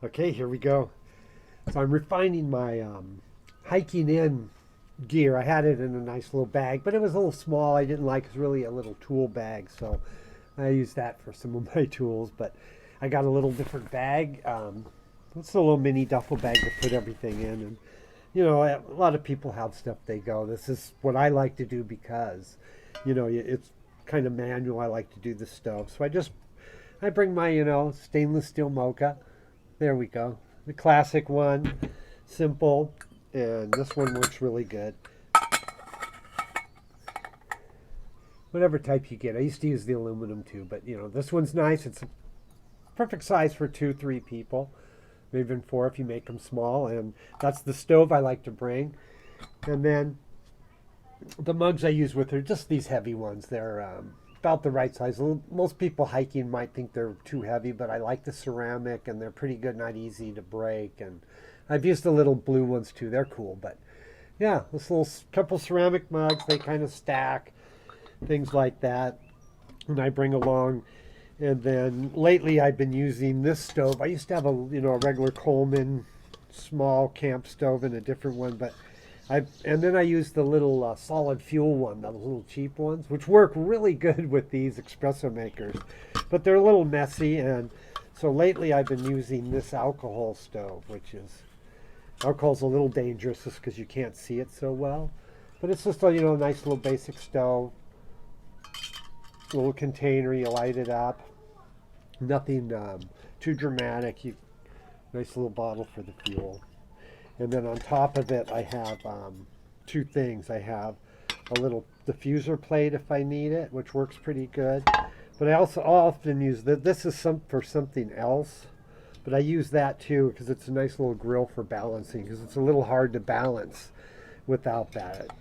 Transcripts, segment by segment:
Okay, here we go. So I'm refining my hiking in gear. I had it in a nice little bag, but it was a little small. I didn't like. It's really a little tool bag, so I used that for some of my tools. But I got a little different bag. It's a little mini duffel bag to put everything in, and a lot of people have stuff they go. This is what I like to do because, it's kind of manual. I like to do the stove, so I bring my stainless steel mocha. There we go. The classic one, simple, and this one works really good. Whatever type you get. I used to use the aluminum too, but this one's nice. It's a perfect size for 2, 3 people, maybe even 4 if you make them small. And that's the stove I like to bring. And then the mugs I use with are just these heavy ones. They're about the right size. Most people hiking might think they're too heavy, but I like the ceramic, and they're pretty good, not easy to break. And I've used the little blue ones too. They're cool, but yeah, this little couple ceramic mugs, they kind of stack, things like that. And I bring along, and then lately I've been using this stove. I used to have a regular Coleman small camp stove and a different one, but and then I use the little solid fuel one, the little cheap ones, which work really good with these espresso makers, but they're a little messy. And so lately I've been using this alcohol stove, which is alcohol's a little dangerous just because you can't see it so well, but it's just a nice little basic stove, little container. You light it up, nothing too dramatic. Nice little bottle for the fuel. And then on top of it, I have 2 things. I have a little diffuser plate if I need it, which works pretty good. But I also often use this is for something else. But I use that too because it's a nice little grill for balancing, because it's a little hard to balance without that.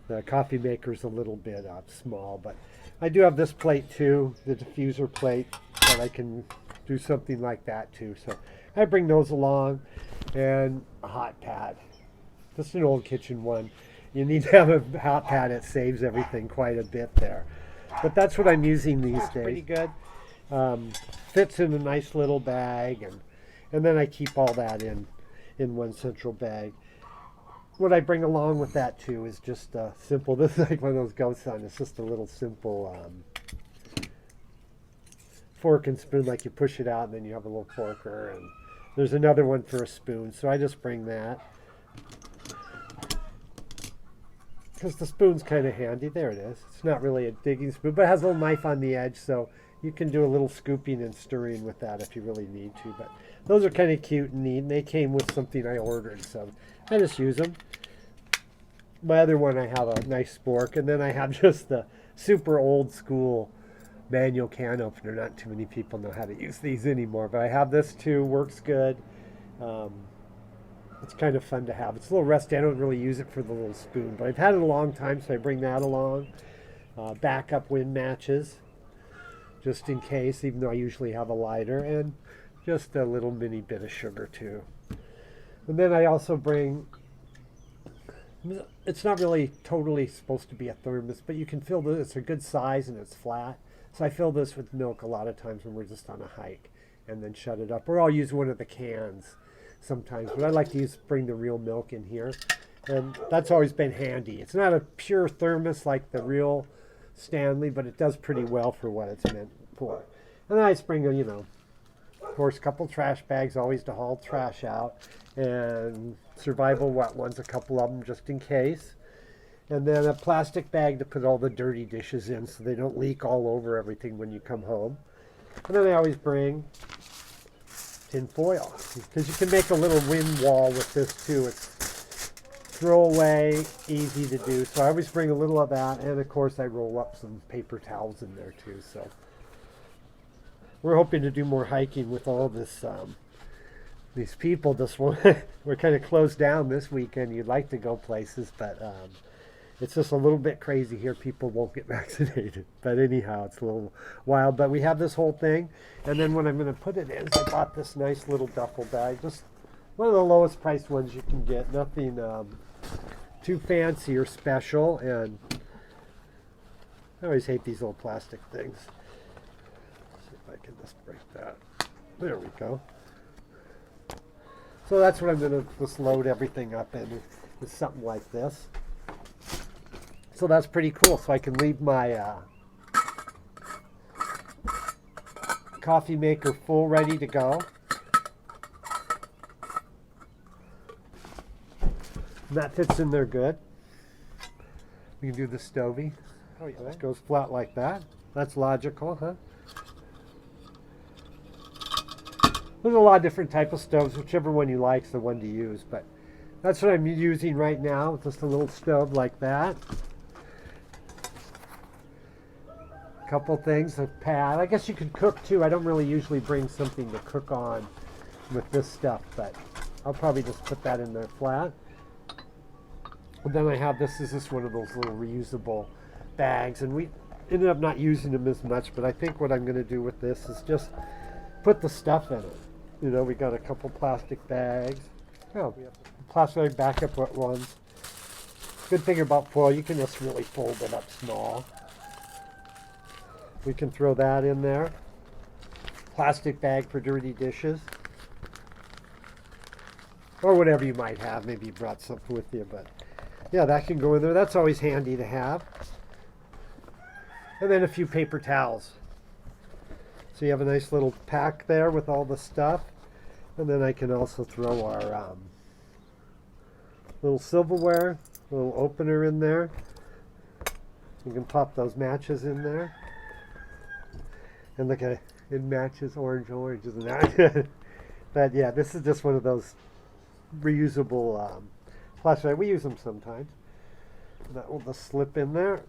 The coffee maker's a little bit small, but I do have this plate too, the diffuser plate, that I can do something like that too. So I bring those along, and a hot pad. Just an old kitchen one. You need to have a hot pad. It saves everything quite a bit there. But that's what I'm using these days. Pretty good. Fits in a nice little bag, and then I keep all that in one central bag. What I bring along with that too is just simple. This is like one of those ghost signs. It's just a little simple fork and spoon, like you push it out and then you have a little forker, and there's another one for a spoon. So I just bring that because the spoon's kind of handy. There it is. It's not really a digging spoon, but it has a little knife on the edge, so you can do a little scooping and stirring with that if you really need to. But those are kind of cute and neat, and they came with something I ordered, so I just use them. My other one, I have a nice spork, and then I have just the super old school manual can opener. Not too many people know how to use these anymore, but I have this too. Works good. It's kind of fun to have. It's a little rusty. I don't really use it for the little spoon, but I've had it a long time, so I bring that along. Backup wind matches, just in case, even though I usually have a lighter, and just a little mini bit of sugar too. And then I also bring, it's not really totally supposed to be a thermos, but you can fill this. It's a good size and it's flat. So I fill this with milk a lot of times when we're just on a hike, and then shut it up. Or I'll use one of the cans sometimes, but I like to bring the real milk in here. And that's always been handy. It's not a pure thermos like the real Stanley, but it does pretty well for what it's meant for. And then I just bring of course, a couple trash bags, always to haul trash out, and survival wet ones, a couple of them just in case. And then a plastic bag to put all the dirty dishes in so they don't leak all over everything when you come home. And then I always bring tin foil, because you can make a little wind wall with this too. It's throwaway, easy to do. So I always bring a little of that, and of course I roll up some paper towels in there too. So we're hoping to do more hiking with all this. These people just want we're kind of closed down this weekend. You'd like to go places, but it's just a little bit crazy here. People won't get vaccinated. But anyhow, it's a little wild. But we have this whole thing. And then what I'm going to put it in is I bought this nice little duffel bag. Just one of the lowest priced ones you can get. Nothing too fancy or special. And I always hate these little plastic things. Let's see if I can just break that. There we go. So that's what I'm going to just load everything up in, is something like this. So that's pretty cool. So I can leave my coffee maker full, ready to go. And that fits in there good. We can do the stovey. Oh yeah, it goes flat like that. That's logical, huh? There's a lot of different type of stoves. Whichever one you like is the one to use. But that's what I'm using right now. Just a little stove like that. Couple things, a pad. I guess you could cook too. I don't really usually bring something to cook on with this stuff, but I'll probably just put that in there flat. And then I have this is just one of those little reusable bags, and we ended up not using them as much, but I think what I'm going to do with this is just put the stuff in it. You know, we got a couple plastic bags. Oh, we have plastic backup ones. Good thing about foil, you can just really fold it up small. We can throw that in there. Plastic bag for dirty dishes. Or whatever you might have. Maybe you brought something with you, but yeah, that can go in there. That's always handy to have. And then a few paper towels. So you have a nice little pack there with all the stuff. And then I can also throw our little silverware, little opener in there. You can pop those matches in there. And look at it, it matches orange, isn't that? But yeah, this is just one of those reusable plastic. We use them sometimes. That will just slip in there.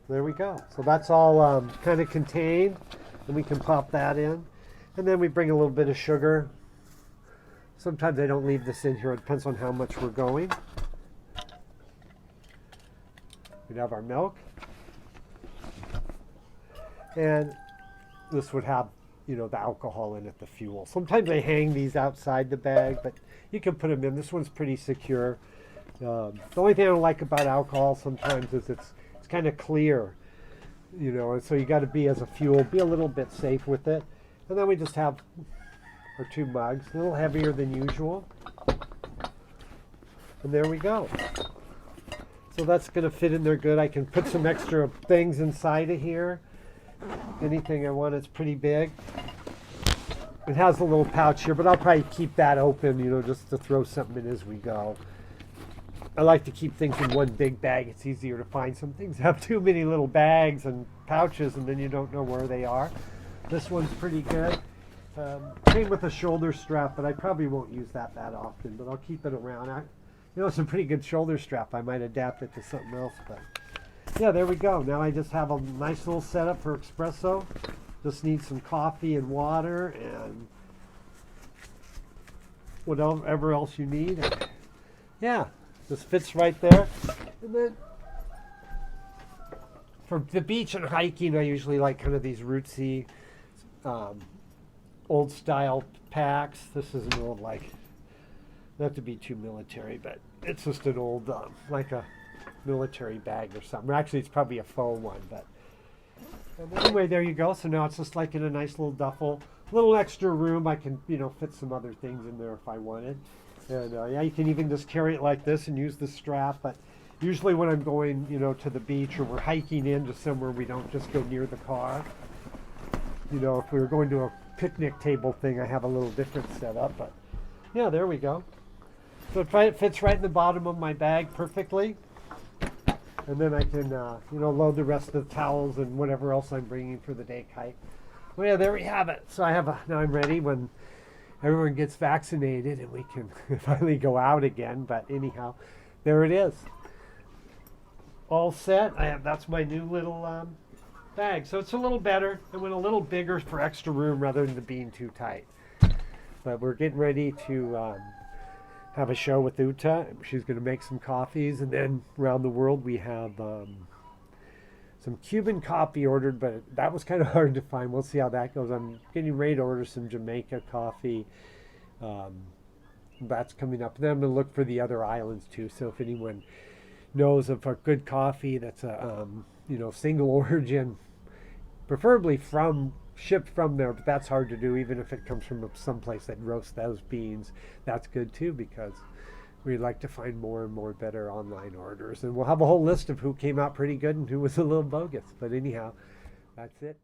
There we go. So that's all kind of contained, and we can pop that in. And then we bring a little bit of sugar. Sometimes I don't leave this in here. It depends on how much we're going. We'd have our milk. And this would have, you know, the alcohol in it, the fuel. Sometimes I hang these outside the bag, but you can put them in. This one's pretty secure. The only thing I don't like about alcohol sometimes is it's kind of clear, you know, and so you got to be, as a fuel, be a little bit safe with it. And then we just have our 2 mugs, a little heavier than usual. And there we go. So that's going to fit in there good. I can put some extra things inside of here. Anything I want. It's pretty big. It has a little pouch here, but I'll probably keep that open, you know, just to throw something in as we go. I like to keep things in one big bag. It's easier to find. Some things have too many little bags and pouches, and then you don't know where they are. This one's pretty good. Came with a shoulder strap, but I probably won't use that often, but I'll keep it around. You know, it's a pretty good shoulder strap. I might adapt it to something else, but yeah, there we go. Now I just have a nice little setup for espresso. Just need some coffee and water and whatever else you need. Yeah, this fits right there. And then for the beach and hiking, I usually like kind of these rootsy, old style packs. This is an old, like, not to be too military, but it's just an old, like a military bag or something. Actually, it's probably a faux one, but anyway, there you go. So now it's just like in a nice little duffel, little extra room. I can, you know, fit some other things in there if I wanted. And yeah, you can even just carry it like this and use the strap. But usually when I'm going, you know, to the beach, or we're hiking into somewhere, we don't just go near the car. You know, if we were going to a picnic table thing, I have a little different setup. But yeah, there we go. So it fits right in the bottom of my bag perfectly. And then I can, you know, load the rest of the towels and whatever else I'm bringing for the day kite. Well, yeah, there we have it. So I have now I'm ready when everyone gets vaccinated and we can finally go out again. But anyhow, there it is. All set. That's my new little bag. So it's a little better. It went a little bigger for extra room rather than being too tight. But we're getting ready to have a show with Uta. She's going to make some coffees, and then around the world we have some Cuban coffee ordered, but that was kind of hard to find. We'll see how that goes. I'm getting ready to order some Jamaica coffee. That's coming up. Then I'm going to look for the other islands too. So if anyone knows of a good coffee that's a you know, single origin, preferably from shipped from there, but that's hard to do. Even if it comes from someplace that roasts those beans, that's good too, because we like to find more and more better online orders. And we'll have a whole list of who came out pretty good and who was a little bogus. But anyhow, that's it.